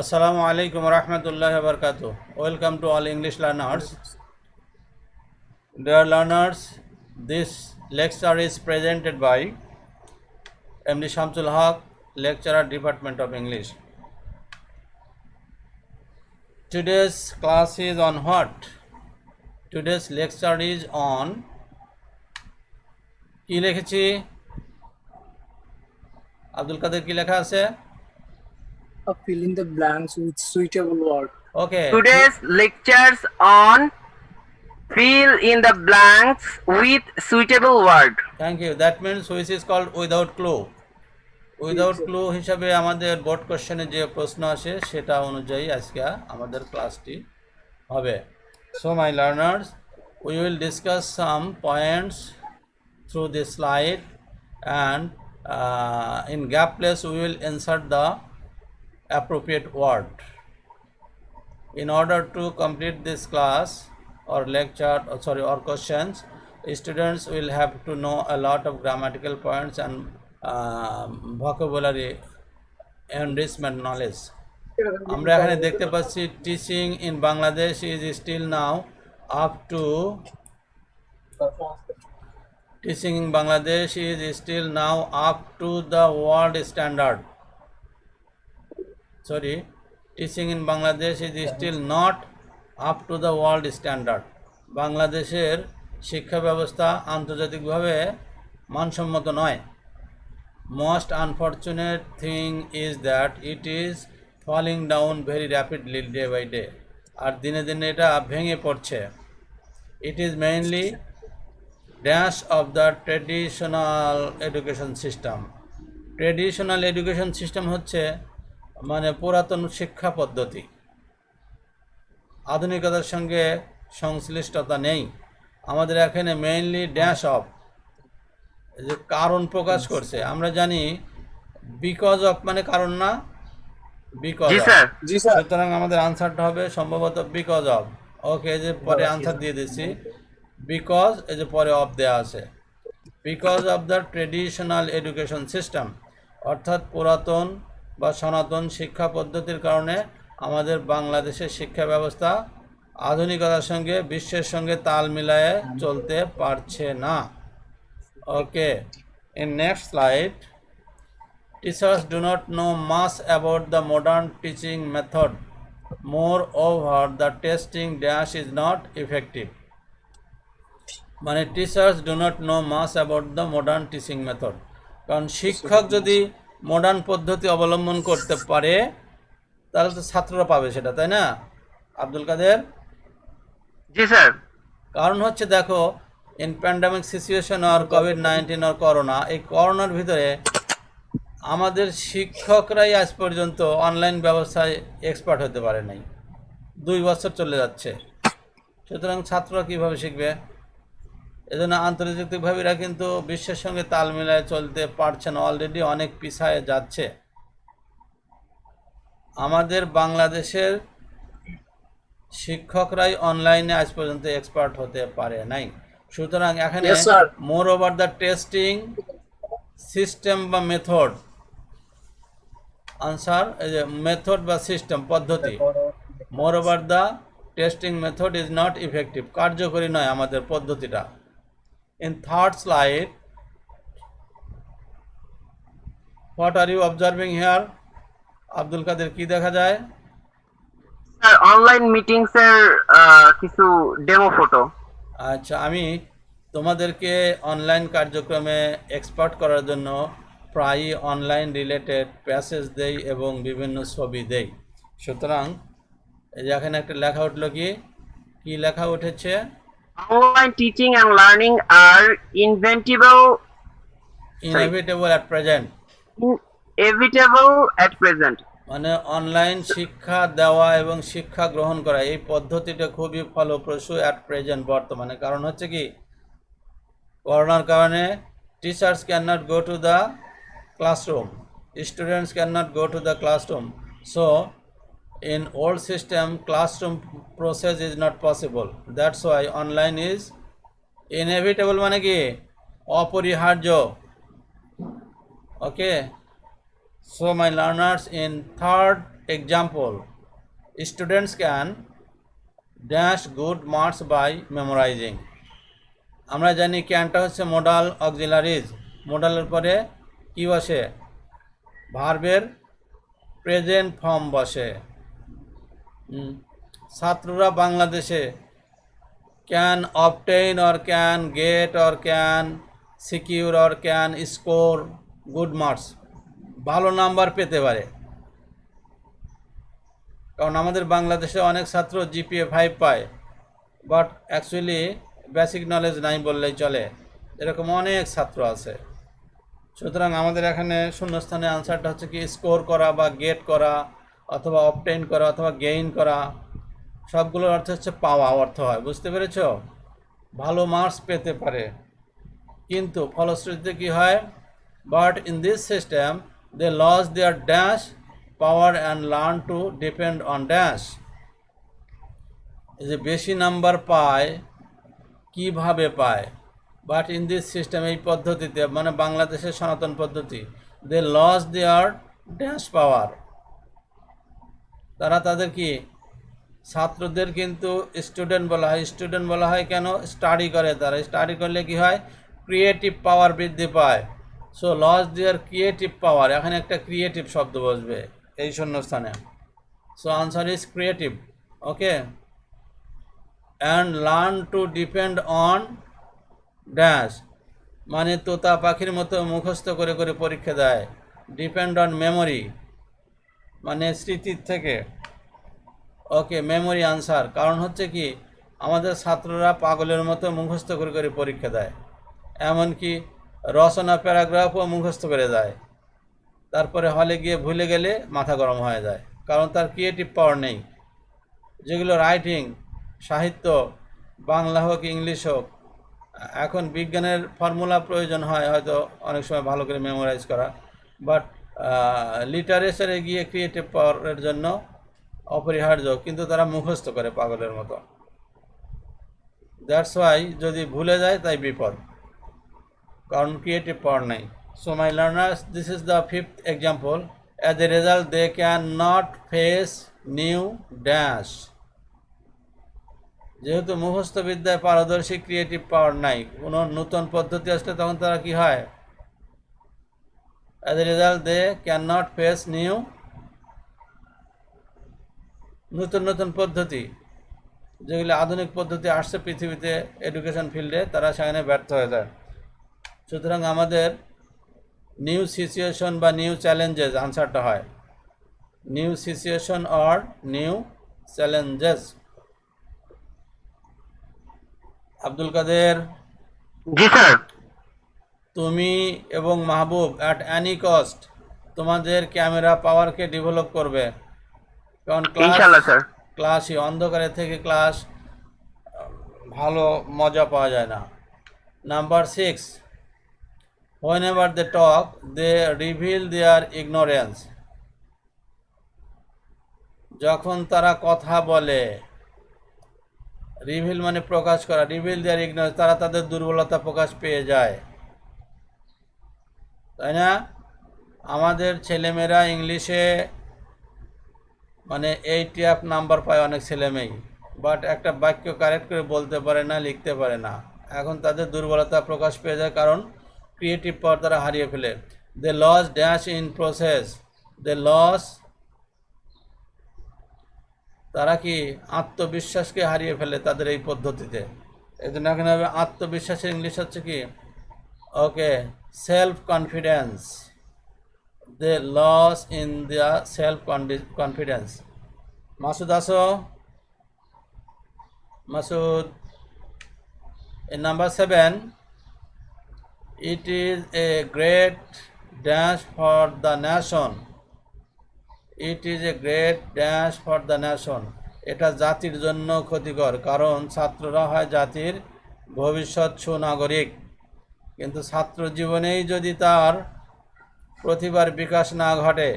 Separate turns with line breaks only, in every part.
Assalamu alaikum wa rahmatullahi wa barakatuh. Welcome to all English learners. Dear learners, this lecture is presented by MD Shamsul Haq, Lecturer, Department of English. Today's class is on what? Today's lecture is on কি লিখেছি আব্দুল কাদের কি লেখা আছে
fill in the blanks with suitable word.
Okay.
Today's lectures on fill in the blanks with suitable word.
Thank you. That means which is called without clue. Without clue হিসাবে আমাদের board কোশ্চেনে যে প্রশ্ন আসে সেটা অনুযায়ী আজকে আমাদের ক্লাসটি হবে। So my learners, we will discuss some points through this slide and in gap place we will insert the appropriate word. In order to complete this class or lecture or questions, students will have to know a lot of grammatical points and vocabulary enrichment knowledge. আমরা এখানে দেখতে পাচ্ছি teaching in Bangladesh is still now up to teaching in Bangladesh is still now up to the world standard. Sorry, teaching in Bangladesh is still not up to the world standard. বাংলাদেশের শিক্ষা ব্যবস্থা আন্তর্জাতিকভাবে মানসম্মত নয়। Most unfortunate thing is that it is falling down very rapidly day by day. আর দিনে দিনে এটা ভেঙে পড়ছে। It is mainly dash of the traditional education system. Traditional education system হচ্ছে মানে পুরাতন শিক্ষা পদ্ধতি, আধুনিকতার সঙ্গে সংশ্লিষ্টতা নেই। আমাদের এখানে মেইনলি ড্যাশ অফ যে কারণ প্রকাশ করছে। আমরা জানি বিকজ অফ মানে কারণ না, বিকজ অফ। সুতরাং আমাদের আনসারটা হবে সম্ভবত বিকজ অফ। ওকে, এই যে পরে আনসার দিয়ে দিচ্ছি, বিকজ এই যে পরে অফ দেওয়া আছে। Because of the traditional education system, অর্থাৎ পুরাতন বা সনাতন শিক্ষা পদ্ধতির কারণে আমাদের বাংলাদেশের শিক্ষা ব্যবস্থা আধুনিকতার সঙ্গে বিশ্বের সঙ্গে তাল মিলায়ে চলতে পারছে না। Okay, in next slide, teachers do not know much about the modern teaching method, moreover the testing dash is not effective. মানে teachers do not know much about the modern teaching method, কারণ শিক্ষক যদি modern পদ্ধতি অবলম্বন করতে পারে তাহলে তো ছাত্ররা পাবে সেটা, তাই না আব্দুল কাদের?
জি স্যার।
কারণ হচ্ছে দেখো, ইন প্যান্ডামিক সিচুয়েশন আর কোভিড-19 আর করোনা, এই করোনার ভিতরে আমাদের শিক্ষকরাই আজ পর্যন্ত অনলাইন ব্যবস্থায় এক্সপার্ট হতে পারে নাই। 2 বছর চলে যাচ্ছে, সুতরাং ছাত্ররা কীভাবে শিখবে? এজন্য আন্তর্জাতিকভাবে এরা কিন্তু বিশ্বের সঙ্গে তাল মিলায় চলতে পারছে না, অলরেডি অনেক পিছায় যাচ্ছে। আমাদের বাংলাদেশের শিক্ষকরাই অনলাইনে আজ পর্যন্ত এক্সপার্ট হতে পারে নাই। সুতরাং এখানে মোর ওভার দ্য টেস্টিং সিস্টেম বা মেথড, আনসার এই যে মেথড বা সিস্টেম পদ্ধতি, মোর over the testing method is not effective, কার্যকরী নয় আমাদের পদ্ধতিটা। In third slide, what are you observing here? Abdul কাদের কি দেখা যায়?
স্যার, অনলাইন মিটিংস এর কিছু ডেমো ফটো।
আচ্ছা, আমি তোমাদেরকে অনলাইন কার্যক্রমে এক্সপার্ট করার জন্য প্রায়ই অনলাইন রিলেটেড প্যাসেজ দেই এবং বিভিন্ন ছবি দেই। সুতরাং এই যে এখানে একটা লেখা উঠলো, কি লেখা উঠেছে?
Online teaching and learning are inevitable
at present.
Inevitable at present.
মানে অনলাইন শিক্ষা দেওয়া এবং শিক্ষা গ্রহণ করা এই পদ্ধতিটা খুবই ফলপ্রসূ অ্যাট প্রেজেন্ট, বর্তমানে। কারণ হচ্ছে কি, করোনার কারণে teachers can not go to the classroom, students can not go to the classroom. So in old system classroom process is not possible, that's why online is inevitable মানে কি অপরিহার্য। ওকে, so my learners, in third example, students can dash good marks by memorizing. আমরা জানি ক্যানটা হচ্ছে modal auxiliaries, মোডালের পরে কি বসে, ভার্বের প্রেজেন্ট ফর্ম বসে। ছাত্ররা বাংলাদেশে can obtain or can get or can secure or can score good marks, ভালো নাম্বার পেতে পারে। কারণ আমাদের বাংলাদেশে অনেক ছাত্র জিপিএ 5 পায়, বাট অ্যাকচুয়ালি বেসিক নলেজ নাই বললেই চলে, এরকম অনেক ছাত্র আছে। সুতরাং আমাদের এখানে শূন্যস্থানে আনসারটা হচ্ছে কি স্কোর করা বা গেট করা অথবা অবটেইন করা অথবা গেইন করা, সবগুলোর অর্থ হচ্ছে পাওয়া অর্থ হয়। বুঝতে পেরেছ? ভালো মার্কস পেতে পারে, কিন্তু ফলশ্রুতিতে কি হয়, but in this system they lose their dash power and learn to depend on dash. এই যে বেশি নাম্বার পায়, কিভাবে পায়, বাট ইন দিস সিস্টেম, এই পদ্ধতিতে মানে বাংলাদেশের সনাতন পদ্ধতি, দে লস দেয়ার ড্যাশ পাওয়ার, তারা তাদের কি ছাত্রদের কিন্তু স্টুডেন্ট বলা হয়। স্টুডেন্ট বলা হয় কেন? স্টাডি করে, তারা স্টাডি করলে কি হয়, ক্রিয়েটিভ পাওয়ার বৃদ্ধি পায়। So lose their creative power, এখানে একটা ক্রিয়েটিভ শব্দ বসবে এই শূন্যস্থানে। So answer is creative. Okay, and learn to depend on dash, মানে তোতা পাখির মতো মুখস্থ করে করে পরীক্ষা দেয়। ডিপেন্ড অন মেমোরি, মানে স্মৃতির থেকে। ওকে, মেমোরি আনসার। কারণ হচ্ছে কি, আমাদের ছাত্ররা পাগলের মতো মুখস্থ করে করে পরীক্ষা দেয়, এমনকি রচনা প্যারাগ্রাফও মুখস্থ করে দেয়, তারপরে হলে গিয়ে ভুলে গেলে মাথা গরম হয়ে যায়, কারণ তার ক্রিয়েটিভ পাওয়ার নেই। যেগুলো রাইটিং, সাহিত্য, বাংলা হোক ইংলিশ হোক, এখন বিজ্ঞানের ফর্মুলা প্রয়োজন হয় হয়তো অনেক সময় ভালো করে মেমোরাইজ করা, বাট লিটারেচারে গিয়ে ক্রিয়েটিভ পাওয়ারের জন্য অপরিহার্য, কিন্তু তারা মুখস্থ করে পাগলের মতো। দ্যাটস ওয়াই যদি ভুলে যায় তাই বিপদ, কারণ ক্রিয়েটিভ পাওয়ার নাই। So my learners, this is the 5th example. As a result they can not face new dash. যেহেতু মুখস্থ বিদ্যায় পারদর্শী, ক্রিয়েটিভ পাওয়ার নাই, কোনো নতুন পদ্ধতি আসলে তখন তারা কি হয়, as a result they can not face new, নতুন নতুন পদ্ধতি, যেগুলি আধুনিক পদ্ধতি আসছে পৃথিবীতে এডুকেশন ফিল্ডে, তারা সেখানে ব্যর্থ হয়ে যায়। সুতরাং আমাদের নিউ সিচুয়েশন বা নিউ চ্যালেঞ্জেস আনসারটা হয়, new situation or new challenges. Abdul Kader,
ji sir.
তুমি এবং মাহবুব অ্যাট অ্যানি কস্ট তোমাদের ক্যামেরা পাওয়ারকে ডেভেলপ করবে, কারণ
ইনশাআল্লাহ স্যার।
ক্লাসই অন্ধকারে থেকে ক্লাস ভালো মজা পাওয়া যায় না। Number 6, whenever they talk they reveal their ignorance। যখন তারা কথা বলে, রিভিল মানে প্রকাশ করা, রিভিল দেয়ার ইগনোরেন্স, তারা তাদের দুর্বলতা প্রকাশ পেয়ে যায়, তাই না? আমাদের ছেলেমেয়েরা ইংলিশে মানে 80 নাম্বার পায় অনেক ছেলেমেয়েই, বাট একটা বাক্য কারেক্ট করে বলতে পারে না, লিখতে পারে না। এখন তাদের দুর্বলতা প্রকাশ পেয়ে যায়, কারণ ক্রিয়েটিভ পাওয়ার তারা হারিয়ে ফেলে। They lose dash in process, they lose, তারা কি আত্মবিশ্বাসকে হারিয়ে ফেলে তাদের এই পদ্ধতিতে। এই জন্য এখানে হবে আত্মবিশ্বাসের ইংলিশ হচ্ছে কি, okay, self confidence. They lose in the self confidence. Masud আসো, Masud. In number 7, it is a great dash for the nation. It is a great dash for the nation. এটা জাতির জন্য ক্ষতিকর, কারণ ছাত্ররা হয় জাতির ভবিষ্যৎ সুনাগরিক। কিন্তু ছাত্র জীবনেই যদি তার প্রতিভার বিকাশ না ঘটে,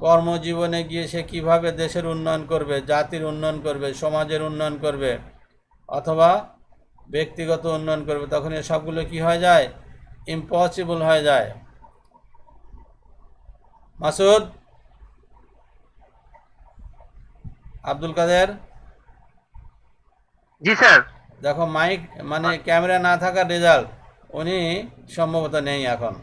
কর্মজীবনে গিয়ে সে কীভাবে দেশের উন্নয়ন করবে, জাতির উন্নয়ন করবে, সমাজের উন্নয়ন করবে, অথবা ব্যক্তিগত উন্নয়ন করবে, তখন এ সবগুলো কী হয়ে যায়, ইম্পসিবল হয়ে যায়। মাসুদ, আব্দুল কাদের,
জি স্যার।
দেখো মাইক মানে ক্যামেরা না থাকার রেজাল্ট, উনি সম্ভবত নেই এখন,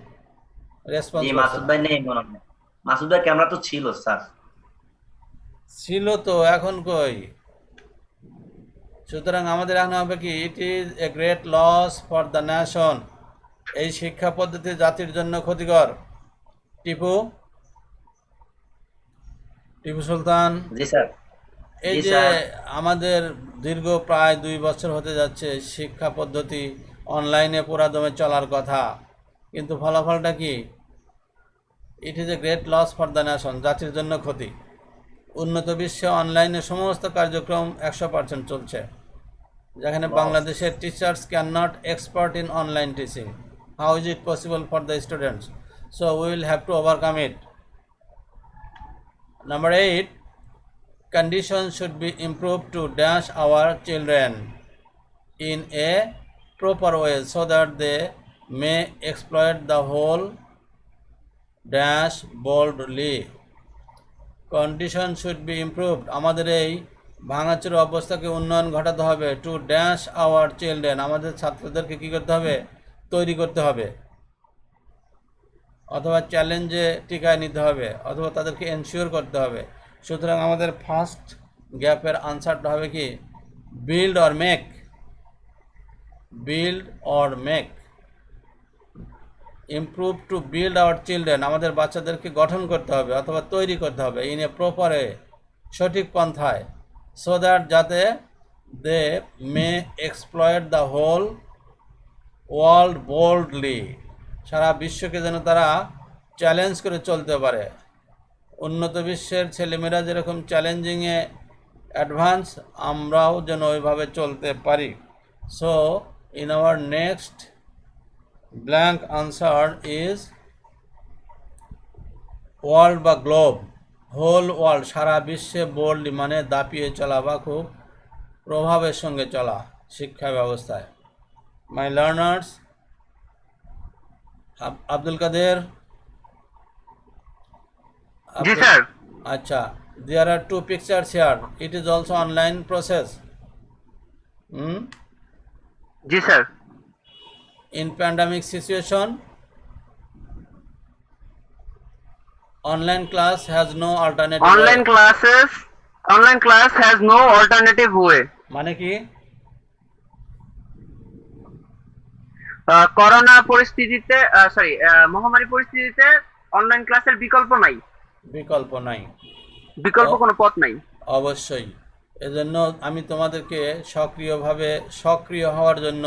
রেসপন্স
জি
করছে
মাসুদ
না।
ভাই নেই মনে হয়। মাসুদ ভাই ক্যামেরা তো ছিল স্যার।
ছিল তো, এখন কই? সুতরাং আমাদের এখন হবে কি, it is a great loss for the nation, এই শিক্ষা পদ্ধতি জাতির জন্য ক্ষতিকর। টিপু, টিপু সুলতান,
জি স্যার।
এই
জি
যে
স্যার।
আমাদের দীর্ঘ প্রায় 2 বছর হতে যাচ্ছে শিক্ষা পদ্ধতি অনলাইনে পুরাদমে চলার কথা, কিন্তু ফলাফলটা কি? It is a great loss for the nation, জাতির জন্য ক্ষতি। উন্নত বিশ্বে অনলাইনে সমস্ত কার্যক্রম 100% চলছে, যেখানে
Loss.
বাংলাদেশের teachers can not expert in online teaching. How is it possible for the students? So we will have to overcome it. Number 8, conditions should be improved to dash our children in a proper way so that they may exploit the whole dash boldly. Condition should be improved, আমাদের এই ভাঙাচোরা অবস্থাকে উন্নয়ন ঘটাতে হবে। To dash our children, আমাদের ছাত্রদেরকে কী করতে হবে? তৈরি করতে হবে, অথবা চ্যালেঞ্জে টিকায় নিতে হবে, অথবা তাদেরকে এনশিওর করতে হবে। সুতরাং আমাদের ফার্স্ট গ্যাপের আনসারটা হবে কি? Build or make. Build or make. Improve to build our children, আমাদের বাচ্চাদেরকে গঠন করতে হবে অথবা তৈরি করতে হবে ইন এ প্রপারে, সঠিক পন্থায়। সো দ্যাট, যাতে they may exploit the whole world boldly, সারা বিশ্বকে যেন তারা চ্যালেঞ্জ করে চলতে পারে। উন্নত বিশ্বের ছেলেমেয়েরা যেরকম চ্যালেঞ্জিংয়ে অ্যাডভান্স, আমরাও যেন ওইভাবে চলতে পারি। So in our next blank answer is world বা গ্লোব, হোল ওয়ার্ল্ড, সারা বিশ্বে বোল্ডলি মানে দাপিয়ে চলা বা খুব প্রভাবের সঙ্গে চলা শিক্ষা ব্যবস্থায়। মাই লার্নার্স, আব্দুল কাদের,
জি স্যার।
আচ্ছা, there are 2 pictures here. It is also online process.
জি sir.
In pandemic situation, online class has no alternative
online
way.
Class has no alternative way.
মানে কি?
করোনা পরিস্থিতিতে, সরি, মহামারী পরিস্থিতিতে অনলাইন ক্লাসের বিকল্প নাই,
বিকল্প নাই,
বিকল্প কোনো পথ নাই।
অবশ্যই। এজন্য আমি তোমাদেরকে সক্রিয় হওয়ার জন্য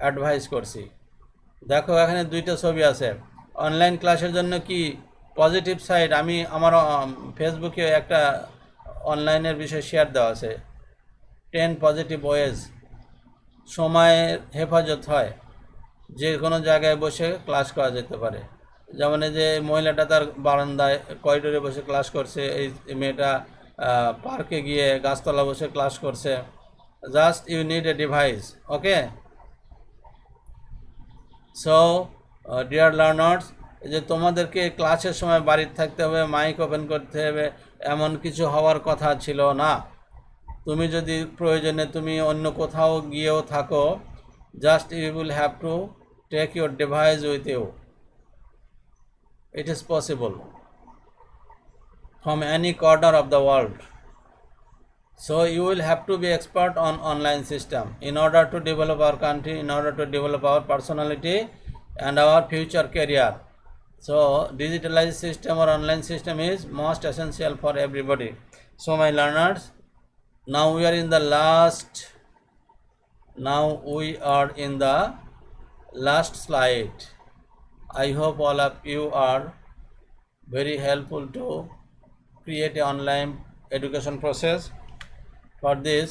অ্যাডভাইস করছি। দেখো এখানে 2টা ছবি আছে। অনলাইন ক্লাসের জন্য কি পজিটিভ সাইড, আমি আমার ফেসবুকে একটা অনলাইনের বিষয়ে শেয়ার দেওয়া আছে, 10 পজিটিভ ওয়েজ। সময়ের হেফাজত হয়, যে কোনো জায়গায় বসে ক্লাস করা যেতে পারে। যেমন এই যে মহিলাটা তার বারান্দায় করিডোরে বসে ক্লাস করছে, এই মেয়েটা পার্কে গিয়ে গাছতলা বসে ক্লাস করছে। Just you need a device, okay? So dear learners, এই যে তোমাদেরকে ক্লাসের সময় বাড়িতে থাকতে হবে, মাইক ওপেন করতে হবে, এমন কিছু হওয়ার কথা ছিল না। তুমি যদি প্রয়োজনে তুমি অন্য কোথাও গিয়েও থাকো, just you will have to take your device with you. It is possible from any corner of the world. So you will have to be expert on online system in order to develop our country, in order to develop our personality and our future career. So digitalized system or online system is most essential for everybody. So my learners, now we are in the last slide. I hope all of you are very helpful to create an online education process. For this,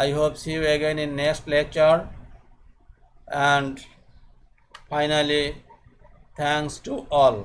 I hope see you again in next lecture. And finally, thanks to all.